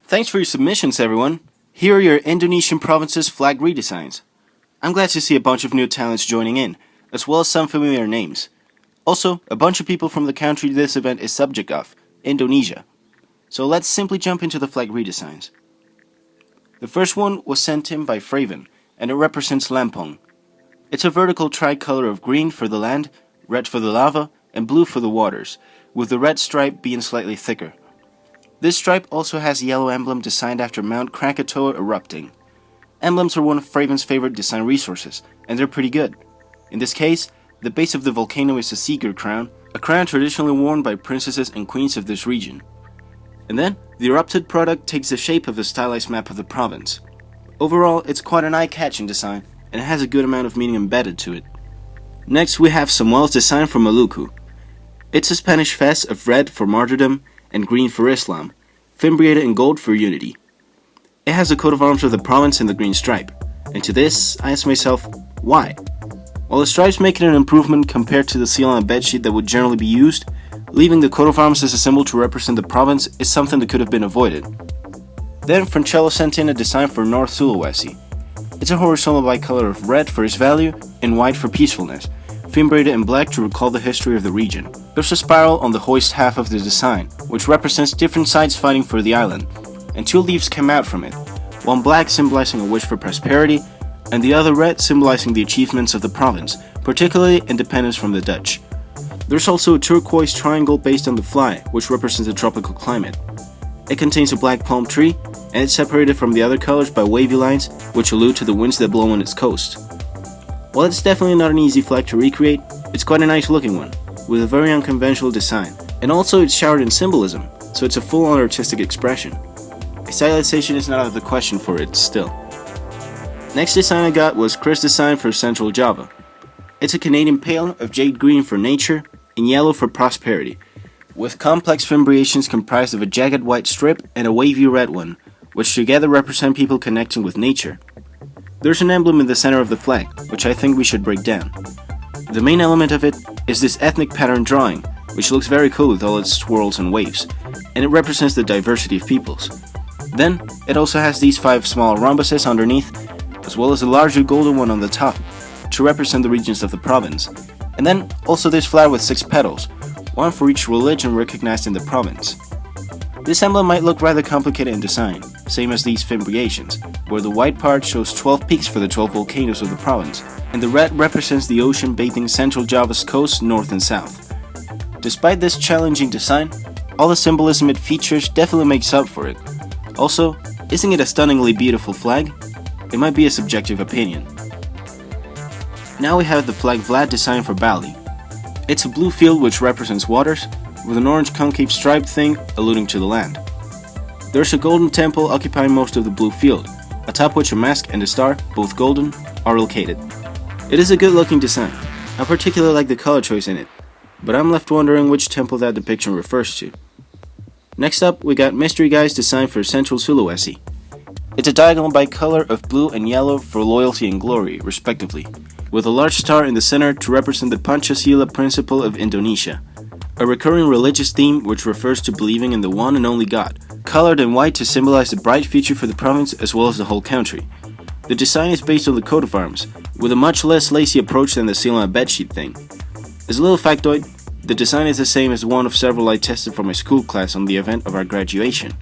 Thanks for your submissions, everyone. Here are your Indonesian provinces flag redesigns. I'm glad to see a bunch of new talents joining in, as well as some familiar names. Also, a bunch of people from the country this event is subject of, Indonesia. So let's simply jump into the flag redesigns. The first one was sent in by Fraven, and it represents Lampong. It's a vertical tricolor of green for the land, red for the lava, and blue for the waters, with the red stripe being slightly thicker. This stripe also has a yellow emblem designed after Mount Krakatoa erupting. Emblems are one of Fraven's favorite design resources, and they're pretty good. In this case, the base of the volcano is a seeger crown, a crown traditionally worn by princesses and queens of this region. And then, the erupted product takes the shape of the stylized map of the province. Overall, it's quite an eye-catching design, and it has a good amount of meaning embedded to it. Next, we have Samuel's design for Maluku. It's a Spanish fez of red for martyrdom and green for Islam, fimbriated in gold for unity. It has the coat of arms of the province and the green stripe, and to this, I ask myself, why? While the stripes make it an improvement compared to the seal on a bedsheet that would generally be used, leaving the coat of arms as a symbol to represent the province is something that could have been avoided. Then Francello sent in a design for North Sulawesi. It's a horizontal bicolor of red for its value and white for peacefulness, fimbriated in black to recall the history of the region. There's a spiral on the hoist half of the design, which represents different sides fighting for the island, and two leaves come out from it, one black symbolizing a wish for prosperity, and the other red symbolizing the achievements of the province, particularly independence from the Dutch. There's also a turquoise triangle based on the fly, which represents the tropical climate. It contains a black palm tree, and it's separated from the other colors by wavy lines, which allude to the winds that blow on its coast. While it's definitely not an easy flag to recreate, it's quite a nice looking one, with a very unconventional design, and also it's showered in symbolism, so it's a full-on artistic expression. A stylization is not out of the question for it still. Next design I got was Chris' design for Central Java. It's a Canadian pale of jade green for nature and yellow for prosperity, with complex fimbriations comprised of a jagged white strip and a wavy red one, which together represent people connecting with nature. There's an emblem in the center of the flag, which I think we should break down. The main element of it is this ethnic pattern drawing, which looks very cool with all its swirls and waves, and it represents the diversity of peoples. Then, it also has these 5 small rhombuses underneath, as well as a larger golden one on the top, to represent the regions of the province. And then, also this flower with 6 petals, one for each religion recognized in the province. This emblem might look rather complicated in design, same as these fimbriations, where the white part shows 12 peaks for the 12 volcanoes of the province, and the red represents the ocean bathing Central Java's coast north and south. Despite this challenging design, all the symbolism it features definitely makes up for it. Also, isn't it a stunningly beautiful flag? It might be a subjective opinion. Now we have the flag Vlad designed for Bali. It's a blue field which represents waters, with an orange concave striped thing alluding to the land. There's a golden temple occupying most of the blue field, atop which a mask and a star, both golden, are located. It is a good looking design. I particularly like the color choice in it, but I'm left wondering which temple that depiction refers to. Next up, we got Mystery Guy's design for Central Sulawesi. It's a diagonal bicolor of blue and yellow for loyalty and glory, respectively, with a large star in the center to represent the Pancasila principle of Indonesia, a recurring religious theme which refers to believing in the one and only God, colored in white to symbolize the bright future for the province as well as the whole country. The design is based on the coat of arms, with a much less lacy approach than the seal on a bedsheet thing. As a little factoid, the design is the same as one of several I tested for my school class on the event of our graduation.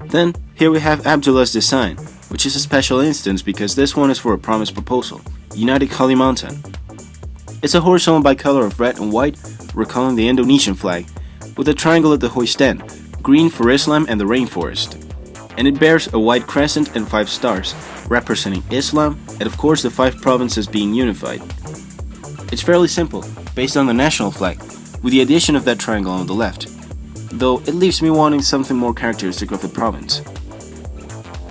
Then, here we have Abdullah's design, which is a special instance because this one is for a promise proposal, United Kalimantan. It's a horizontal bicolor of red and white, recalling the Indonesian flag, with a triangle at the hoist end, green for Islam and the rainforest. And it bears a white crescent and 5 stars, representing Islam and of course the 5 provinces being unified. It's fairly simple, based on the national flag, with the addition of that triangle on the left, though it leaves me wanting something more characteristic of the province.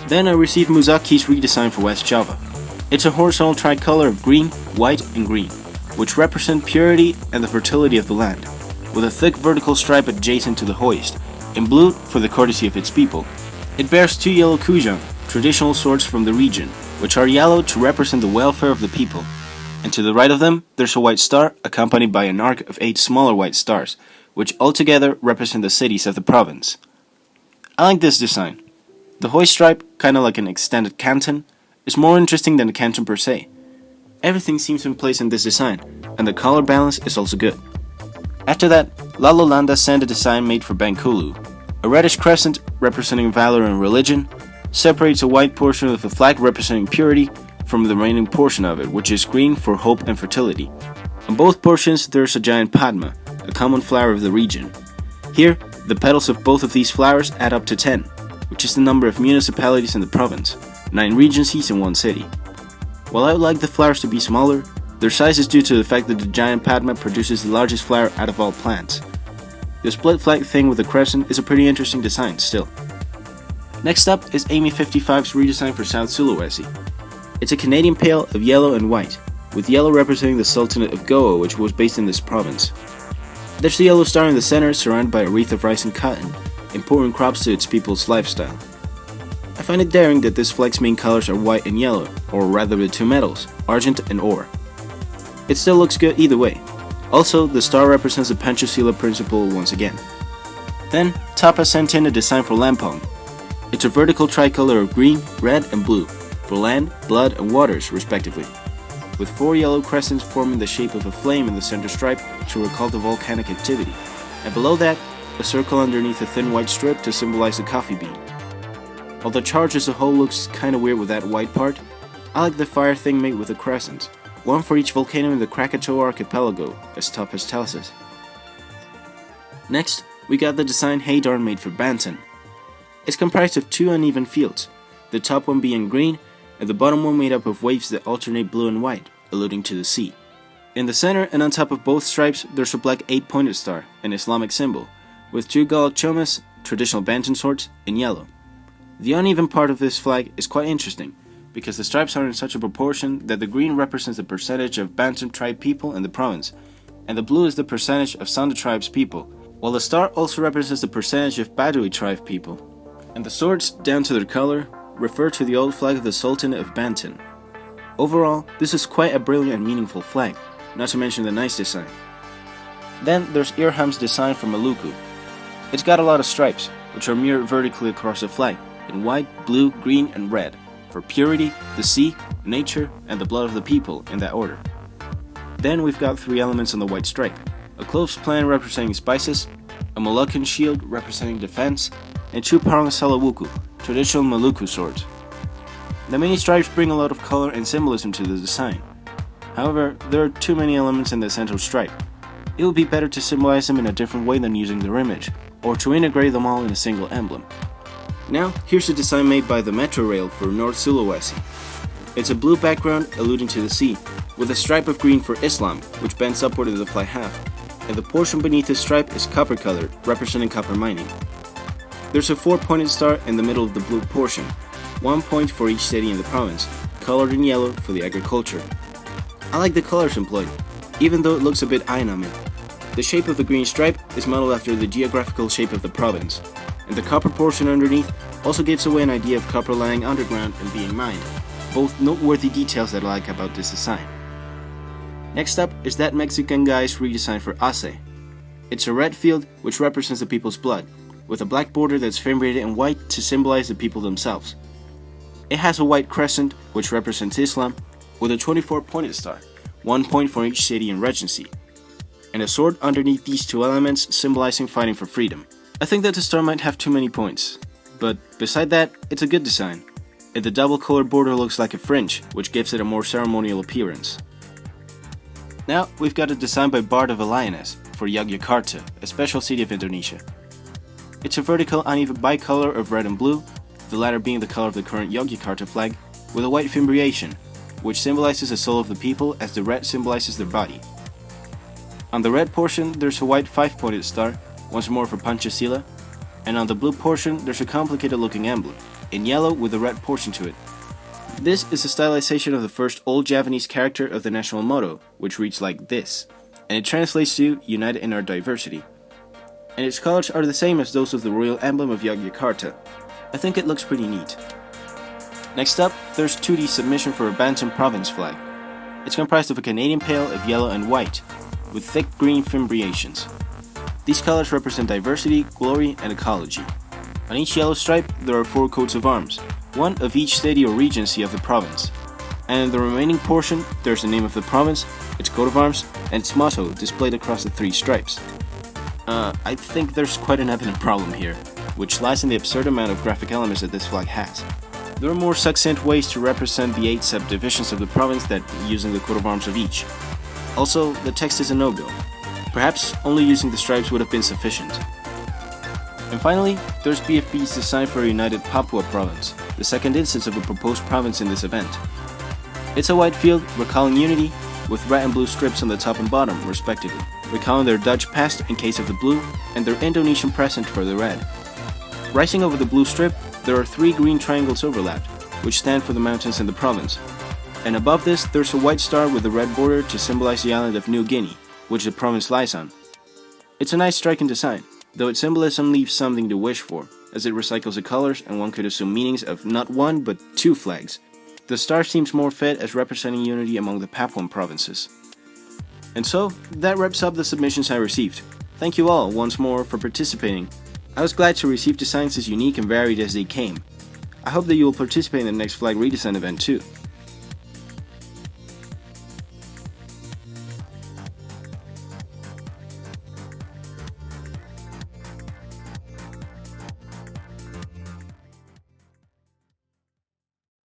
Then I received Muzaki's redesign for West Java. It's a horizontal tricolor of green, white and green, which represent purity and the fertility of the land, with a thick vertical stripe adjacent to the hoist, and blue for the courtesy of its people. It bears 2 yellow kujang, traditional swords from the region, which are yellow to represent the welfare of the people, and to the right of them there's a white star accompanied by an arc of 8 smaller white stars, which altogether represent the cities of the province. I like this design. The hoist stripe, kinda like an extended canton, is more interesting than the canton per se. Everything seems in place in this design, and the color balance is also good. After that, Lalo Landa sent a design made for Bengkulu. A reddish crescent representing valor and religion separates a white portion of the flag representing purity from the remaining portion of it, which is green for hope and fertility. On both portions there's a giant padma, a common flower of the region. Here, the petals of both of these flowers add up to 10, which is the number of municipalities in the province, 9 regencies in one city. While I would like the flowers to be smaller, their size is due to the fact that the giant padma produces the largest flower out of all plants. The split flag thing with the crescent is a pretty interesting design still. Next up is Amy 55's redesign for South Sulawesi. It's a Canadian pale of yellow and white, with yellow representing the Sultanate of Goa, which was based in this province. There's the yellow star in the center, surrounded by a wreath of rice and cotton, important crops to its people's lifestyle. I find it daring that this flag's main colors are white and yellow, or rather the two metals, argent and ore. It still looks good either way. Also, the star represents the Pancasila principle once again. Then, Tapa sent in a design for Lampong. It's a vertical tricolor of green, red, and blue, for land, blood, and waters, respectively, with 4 yellow crescents forming the shape of a flame in the center stripe to recall the volcanic activity, and below that, a circle underneath a thin white strip to symbolize the coffee bean. While the charge as a whole looks kinda weird with that white part, I like the fire thing made with the crescents, one for each volcano in the Krakatoa archipelago, as Tapas tells us. Next, we got the design Haydarn made for Banten. It's comprised of 2 uneven fields, the top one being green, and the bottom one made up of waves that alternate blue and white, alluding to the sea. In the center and on top of both stripes, there's a black 8-pointed star, an Islamic symbol, with 2 galak chomas, traditional Banten swords, in yellow. The uneven part of this flag is quite interesting, because the stripes are in such a proportion that the green represents the percentage of Banten tribe people in the province, and the blue is the percentage of Sanda tribe's people, while the star also represents the percentage of Baduy tribe people. And the swords, down to their color, refer to the old flag of the Sultanate of Banten. Overall, this is quite a brilliant and meaningful flag, not to mention the nice design. Then there's Irham's design for Maluku. It's got a lot of stripes, which are mirrored vertically across the flag, in white, blue, green, and red, for purity, the sea, nature, and the blood of the people, in that order. Then we've got 3 elements on the white stripe, a cloves plant representing spices, a Moluccan shield representing defense, and 2 parang salawuku, traditional Maluku swords. The many stripes bring a lot of color and symbolism to the design. However, there are too many elements in the central stripe. It would be better to symbolize them in a different way than using their image, or to integrate them all in a single emblem. Now, here's the design made by the Metro Rail for North Sulawesi. It's a blue background alluding to the sea, with a stripe of green for Islam, which bends upward in the flag half, and the portion beneath the stripe is copper colored, representing copper mining. There's a 4-pointed star in the middle of the blue portion, 1 point for each city in the province, colored in yellow for the agriculture. I like the colors employed, even though it looks a bit eye-numbing. The shape of the green stripe is modeled after the geographical shape of the province, and the copper portion underneath also gives away an idea of copper lying underground and being mined, both noteworthy details that I like about this design. Next up is that Mexican guy's redesign for Aceh. It's a red field which represents the people's blood, with a black border that's fimbriated in white to symbolize the people themselves. It has a white crescent which represents Islam, with a 24-pointed star, 1 point for each city and regency, and a sword underneath these 2 elements symbolizing fighting for freedom. I think that the star might have too many points, but beside that, it's a good design, and the double-colored border looks like a fringe, which gives it a more ceremonial appearance. Now, we've got a design by Bard of a Lioness for Yogyakarta, a special city of Indonesia. It's a vertical uneven bicolor of red and blue, the latter being the color of the current Yogyakarta flag, with a white fimbriation, which symbolizes the soul of the people as the red symbolizes their body. On the red portion, there's a white 5-pointed star, once more for Pancasila, and on the blue portion, there's a complicated looking emblem, in yellow with a red portion to it. This is a stylization of the first old Javanese character of the national motto, which reads like this, and it translates to United in our diversity. And its colors are the same as those of the royal emblem of Yogyakarta. I think it looks pretty neat. Next up, there's 2D submission for a Banten province flag. It's comprised of a Canadian pale of yellow and white, with thick green fimbriations. These colors represent diversity, glory, and ecology. On each yellow stripe, there are 4 coats of arms, one of each city or regency of the province. And in the remaining portion, there's the name of the province, its coat of arms, and its motto displayed across the 3 stripes. I think there's quite an evident problem here, which lies in the absurd amount of graphic elements that this flag has. There are more succinct ways to represent the 8 subdivisions of the province than using the coat of arms of each. Also, the text is a no-go. Perhaps only using the stripes would have been sufficient. And finally, there's BFP's design for a united Papua province, the second instance of a proposed province in this event. It's a white field recalling unity, with red and blue strips on the top and bottom, respectively, recalling their Dutch past in case of the blue, and their Indonesian present for the red. Rising over the blue strip, there are 3 green triangles overlapped, which stand for the mountains in the province. And above this, there's a white star with a red border to symbolize the island of New Guinea, which the province lies on. It's a nice striking design, though its symbolism leaves something to wish for, as it recycles the colors and one could assume meanings of not 1 but 2 flags. The star seems more fit as representing unity among the Papuan provinces. And so, that wraps up the submissions I received. Thank you all once more for participating. I was glad to receive designs as unique and varied as they came. I hope that you will participate in the next flag redesign event too.